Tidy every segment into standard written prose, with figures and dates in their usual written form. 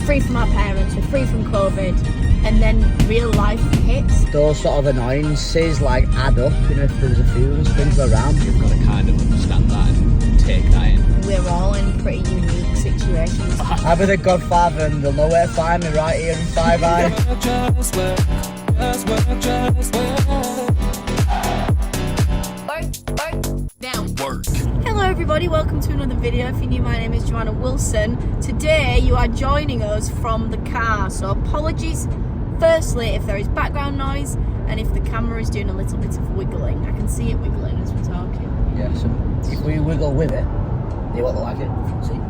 free from our parents, we're free from COVID, and then real life hits. Those sort of annoyances like add up, you know, if there's a few things around. You've got to kind of understand that and take that in. We're all in pretty unique situations. I'll be the godfather and they'll know where to find me right here in Five Eye. Hello everybody, welcome to another video. If you're new, my name is Joanna Wilson. Today you are joining us from the car, so apologies firstly if there is background noise and if the camera is doing a little bit of wiggling. I can see it wiggling as we're talking. Yeah, so if we wiggle with it, you won't look like it. See?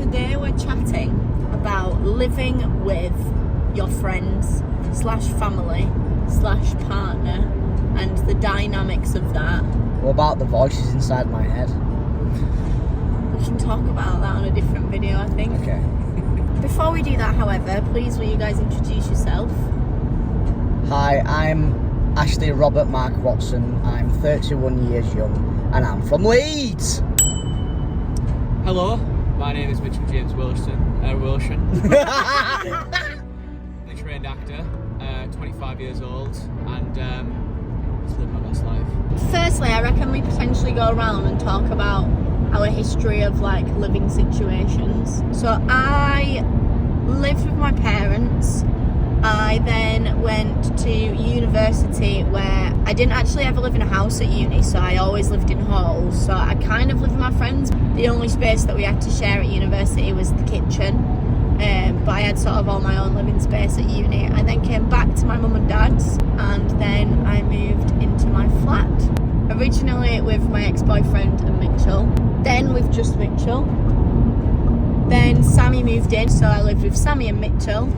Today we're chatting about living with your friends slash family slash partner and the dynamics of that. What about the voices inside my head? We can talk about that on a different video, I think. Okay. Before we do that, however, please will you guys introduce yourself? Hi, I'm Ashley Robert Mark Watson. I'm 31 years young and I'm from Leeds. Hello, my name is Mitchell James Wilson. I'm a trained actor, 25 years old, and just live my best life. Firstly, I reckon we potentially go around and talk about our history of like living situations. So I lived with my parents. I then went to university where I didn't actually ever live in a house at uni, so I always lived in halls. So I kind of lived with my friends. The only space that we had to share at university was the kitchen, but I had sort of all my own living space at uni. I then came back to my mum and dad's, and then I moved into my flat. Originally with my ex-boyfriend and Mitchell, then with just Mitchell. Then Sammy moved in, so I lived with Sammy and Mitchell.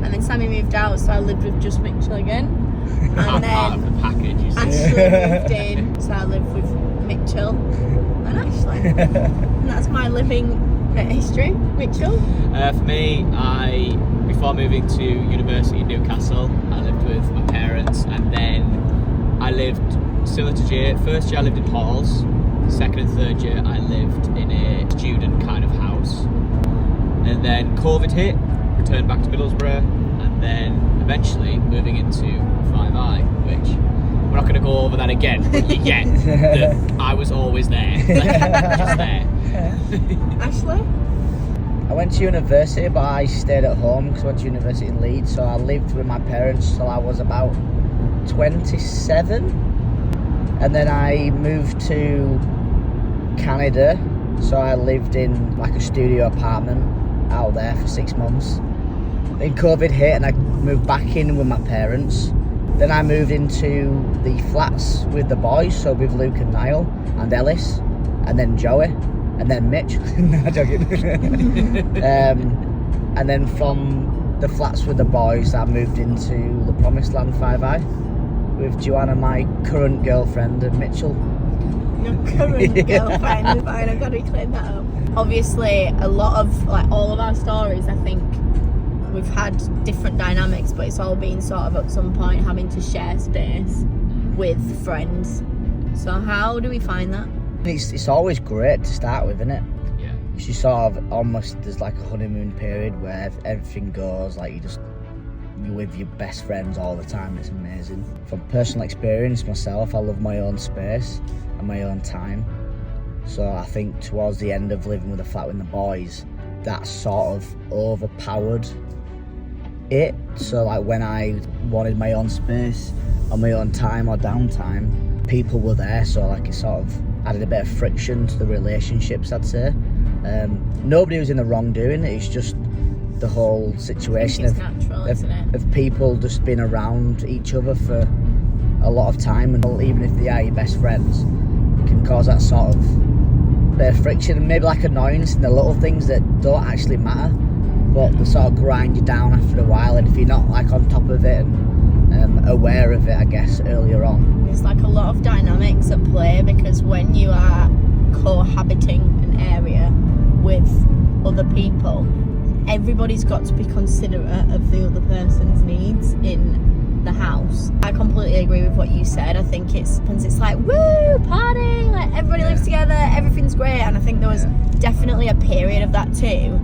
And then Sammy moved out, so I lived with just Mitchell again. And Part of the package, you see. Ashley moved in, so I lived with Mitchell and Ashley. And that's my living history. Mitchell? For me, before moving to university in Newcastle, I lived with my parents, and then I lived similar to Jay. First year I lived in halls. Second and third year I lived in a student kind of house. And then COVID hit. Returned back to Middlesbrough, and then eventually moving into Five Eye, which we're not going to go over that again, but you get that I was always there, just there. Ashley? I went to university, but I stayed at home because I went to university in Leeds. So I lived with my parents till I was about 27, and then I moved to Canada. So I lived in like a studio apartment out there for 6 months. Then COVID hit and I moved back in with my parents. Then I moved into the flats with the boys, so with Luke and Niall and Ellis, and then Joey, and then Mitch. No, joking. And then from the flats with the boys, I moved into the Promised Land Five Eye with Joanna, my current girlfriend, and Mitchell. Your current girlfriend. Fine, I've got to clear that up. Obviously, a lot of, like, all of our stories, I think, we've had different dynamics, but it's all been sort of at some point having to share space with friends. So how do we find that? It's always great to start with, isn't it? Yeah. You sort of almost, there's like a honeymoon period where everything goes, like you're with your best friends all the time. It's amazing. From personal experience myself, I love my own space and my own time. So I think towards the end of living with a flat with the boys, that sort of overpowered it. So like when I wanted my own space or my own time or downtime, people were there. So like it sort of added a bit of friction to the relationships, I'd say. Nobody was in the wrongdoing. It's just the whole situation of people just being around each other for a lot of time, and even if they are your best friends, it can cause that sort of bit of friction and maybe like annoyance in the little things that don't actually matter, but they sort of grind you down after a while. And if you're not like on top of it and aware of it, I guess, earlier on, there's like a lot of dynamics at play, because when you are cohabiting an area with other people, everybody's got to be considerate of the other person's needs in the house. I completely agree with what you said. I think it's like, woo, party, like everybody lives together, everything's great. And I think there was definitely a period of that too,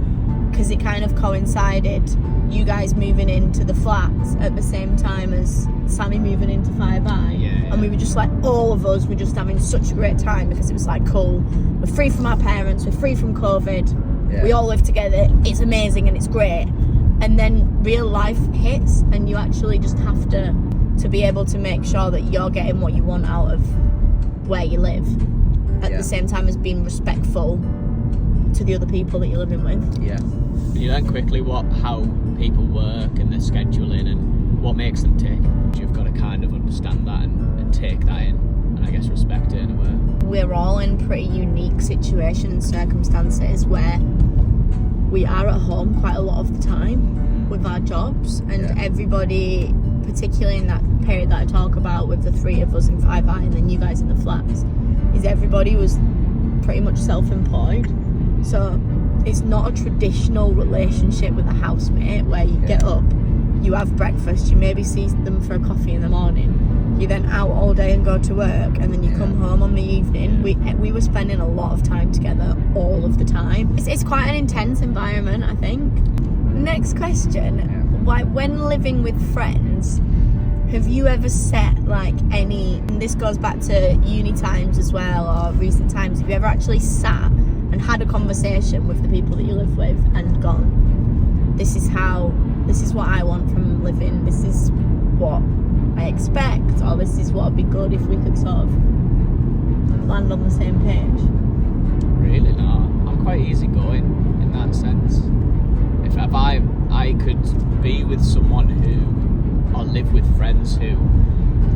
because it kind of coincided, you guys moving into the flats at the same time as Sammy moving into 5i. Yeah. And we were just like, all of us were just having such a great time because it was like, cool, we're free from our parents, we're free from COVID, we all live together, it's amazing and it's great. And then real life hits and you actually just have to be able to make sure that you're getting what you want out of where you live at the same time as being respectful to the other people that you're living with. Yeah. You learn quickly how people work and their scheduling and what makes them tick. You've got to kind of understand that and take that in and I guess respect it in a way. We're all in pretty unique situations, circumstances where we are at home quite a lot of the time with our jobs, and everybody, particularly in that period that I talk about with the three of us in 5i and then you guys in the flats, is everybody was pretty much self-employed. So it's not a traditional relationship with a housemate where you get up, you have breakfast, you maybe see them for a coffee in the morning, you then out all day and go to work, and then you come home on the evening. We were spending a lot of time together all of the time. It's quite an intense environment, I think. Next question, why, when living with friends, have you ever set like any, and this goes back to uni times as well or recent times, have you ever actually sat and had a conversation with the people that you live with and gone, this is what I want from living, this is what I expect, or this is what would be good if we could sort of land on the same page? Really not. I'm quite easygoing in that sense. If I could be with someone who, or live with friends who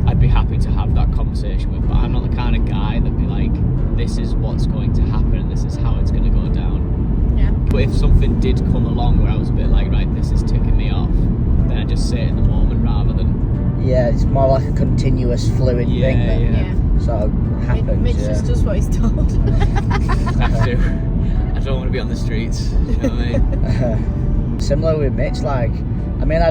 I'd be happy to have that conversation with, but I'm not the kind of guy that'd be like, this is what's going to happen and this is how it's going to go down. Yeah. But if something did come along where I was a bit like, right, this is ticking me off, then I just say it in the moment rather than... Yeah, it's more like a continuous fluid thing that sort of happens. Mitch just does what he's told. I have to. I don't want to be on the streets, you know what I mean? Similar with Mitch, like, I mean,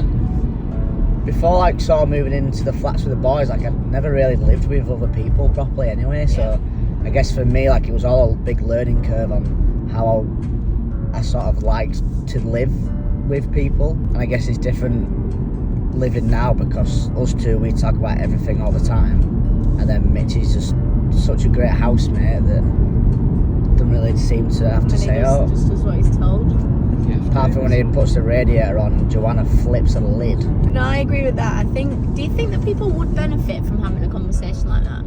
before like sort of moving into the flats with the boys, like I'd never really lived with other people properly anyway, so I guess for me, like, it was all a big learning curve on how I sort of liked to live with people, and I guess it's different living now because us two, we talk about everything all the time, and then Mitch is just such a great housemate that doesn't really seem to have to say, just does what he's told. Apart from when he puts the radiator on and Joanna flips a lid. No, I agree with that. Do you think that people would benefit from having a conversation like that?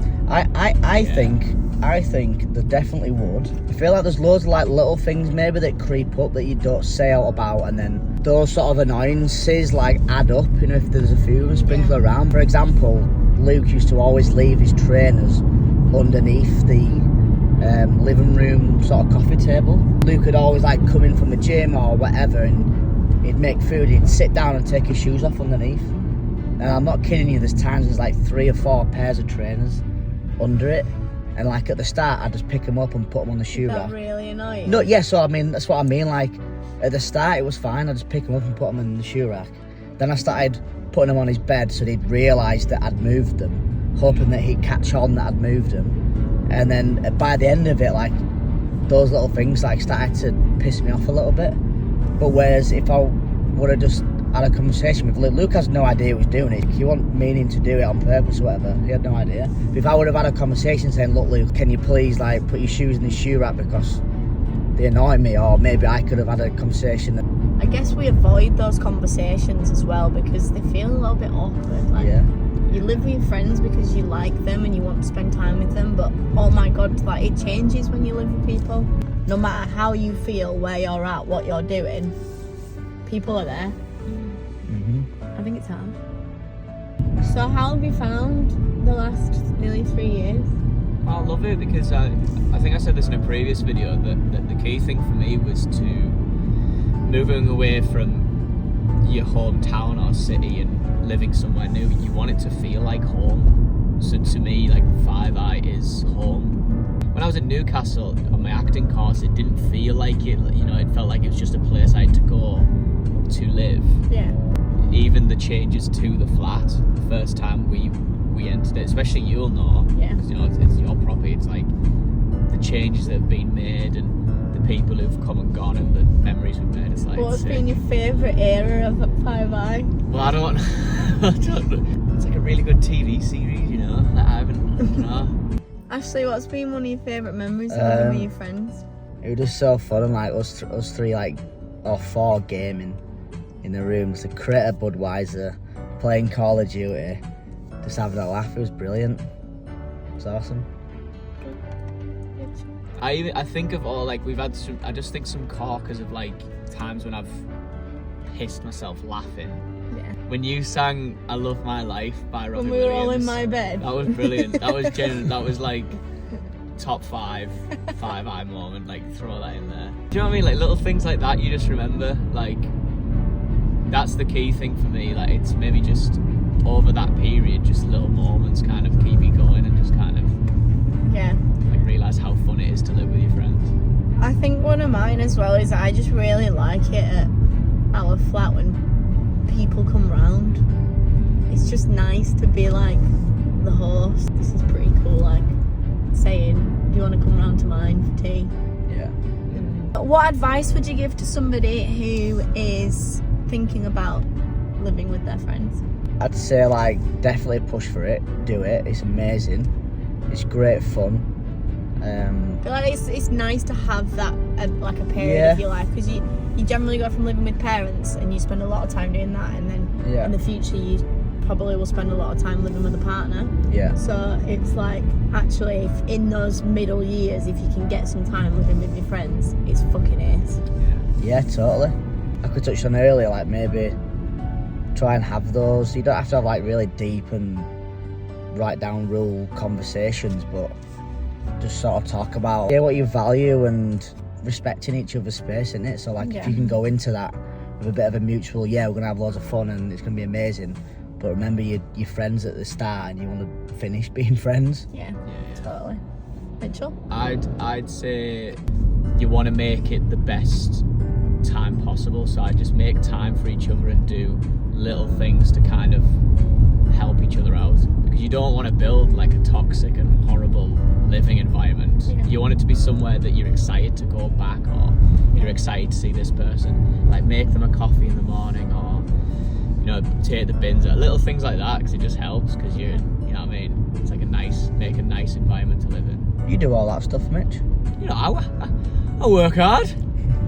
I think they definitely would. I feel like there's loads of like little things maybe that creep up that you don't say out about, and then those sort of annoyances like add up, you know, if there's a few of them sprinkled around. For example, Luke used to always leave his trainers underneath the living room sort of coffee table. Luke would always like come in from the gym or whatever, and he'd make food, he'd sit down and take his shoes off underneath. And I'm not kidding you, there's times there's like 3 or 4 pairs of trainers under it, and like at the start I'd just pick them up and put them on the shoe rack. Is that really annoying? No, yeah, so I mean, that's what I mean, like at the start it was fine, I'd just pick them up and put them in the shoe rack. Then I started putting them on his bed so he'd realise that I'd moved them, hoping that he'd catch on that I'd moved them. And then by the end of it, like, those little things like started to piss me off a little bit. But whereas if I would have just had a conversation with Luke, Luke has no idea he was doing it. He wasn't meaning to do it on purpose or whatever. He had no idea. But if I would have had a conversation saying, look, Luke, can you please like put your shoes in the shoe rack because they annoy me, or maybe I could have had a conversation. I guess we avoid those conversations as well because they feel a little bit awkward. Like, you live with your friends because you like them and you want to spend time with them, but oh my god, like, it changes when you live with people. No matter how you feel, where you're at, what you're doing, people are there. I think it's hard. So how have you found the last nearly 3 years? I love it because I think I said this in a previous video that the key thing for me was to moving away from your hometown or city and living somewhere new. You want it to feel like home. So to me, like 5i is home. When I was in Newcastle on my acting course, it didn't feel like it. You know, it felt like it was just a place I had to go to live. Yeah. Even the changes to the flat, the first time we entered it, especially you'll know, because you know it's your property. It's like the changes that have been made and the people who've come and gone and the memories we've made. It's like, What's sick. been your favourite era of Five Eye? Well, I don't know. It's like a really good TV series, you know. Like, I haven't, you know. Ashley, what's been one of your favourite memories of living with your friends? It was just so fun, and like us three, like, or four gaming in the rooms, the creator Budweiser, playing Call of Duty, just having a laugh. It was brilliant. It was awesome. I think of all, like, we've had some, I just think some corkers of like times when I've pissed myself laughing. Yeah. When you sang "I Love My Life" by Robbie When we were Williams, all in my bed. that was brilliant. That was that was like top 5 Five Eye moment. Like, throw that in there. Do you know what I mean? Like, little things like that you just remember. Like, that's the key thing for me. Like, it's maybe just over that period, just little moments kind of keep you going and just kind of Yeah. like realise how fun it is to live with your friends. I think one of mine as well is I just really like it at our flat when people come round. It's just nice to be like the host. This is pretty cool, like saying, do you want to come round to mine for tea? Yeah. What advice would you give to somebody who is thinking about living with their friends? I'd say, like, definitely push for it. Do it. It's amazing. It's great fun. I feel like it's nice to have that like a period Yeah. of your life, because you generally go from living with parents and you spend a lot of time doing that, and then Yeah. in the future you probably will spend a lot of time living with a partner. Yeah. So it's like, actually, if in those middle years, if you can get some time living with your friends, it's fucking ace. Yeah, totally. I could touch on earlier, like, maybe try and have those. You don't have to have like really deep and write down rule conversations, but just sort of talk about what you value and respecting each other's space, innit? So like, if you can go into that with a bit of a mutual, we're gonna have loads of fun and it's gonna be amazing, but remember your friends at the start and you want to finish being friends. Yeah, totally. Mitchell? I'd say you want to make it the best time possible, so I just make time for each other and do little things to kind of help each other out, because you don't want to build like a toxic and horrible living environment. You want it to be somewhere that you're excited to go back, or you're excited to see this person. Like, make them a coffee in the morning, or, you know, take the bins, or little things like that, because it just helps, because you know what I mean, it's like make a nice environment to live in. You do all that stuff, Mitch? You know, I work hard.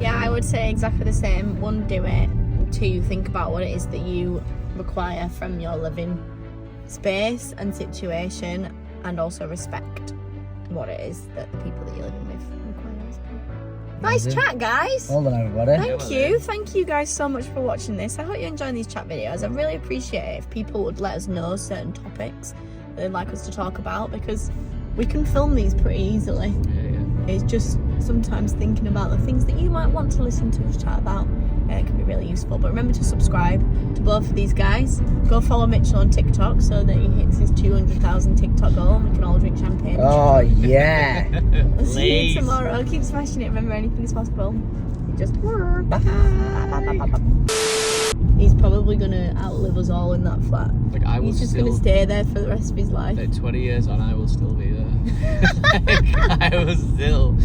Yeah, I would say exactly the same. 1, do it. 2, think about what it is that you require from your living space and situation, and also respect what it is that the people that you're living with require as well. Nice chat, guys. Well done, everybody. Thank you guys so much for watching this. I hope you're enjoying these chat videos. I really appreciate it if people would let us know certain topics that they'd like us to talk about, because we can film these pretty easily. It's just sometimes thinking about the things that you might want to listen to us chat about. It can be really useful. But remember to subscribe to both of these guys. Go follow Mitchell on TikTok so that he hits his 200,000 TikTok goal and we can all drink champagne. Oh, yeah. We'll see you Please. tomorrow. Keep smashing it. Remember, anything is possible. Just Bye. He's probably gonna outlive us all in that flat. Like, I will He's just still, gonna stay there for the rest of his life. like, 20 years on, I will still be there. Like, I will still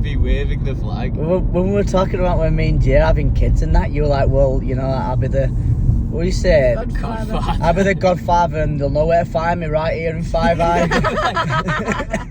be waving the flag. When we were talking about when me and Jay are having kids and that, you were like, well, you know, I'll be the, what do you say? Godfather. I'll be the godfather and they'll know where to find me right here in Five Eye.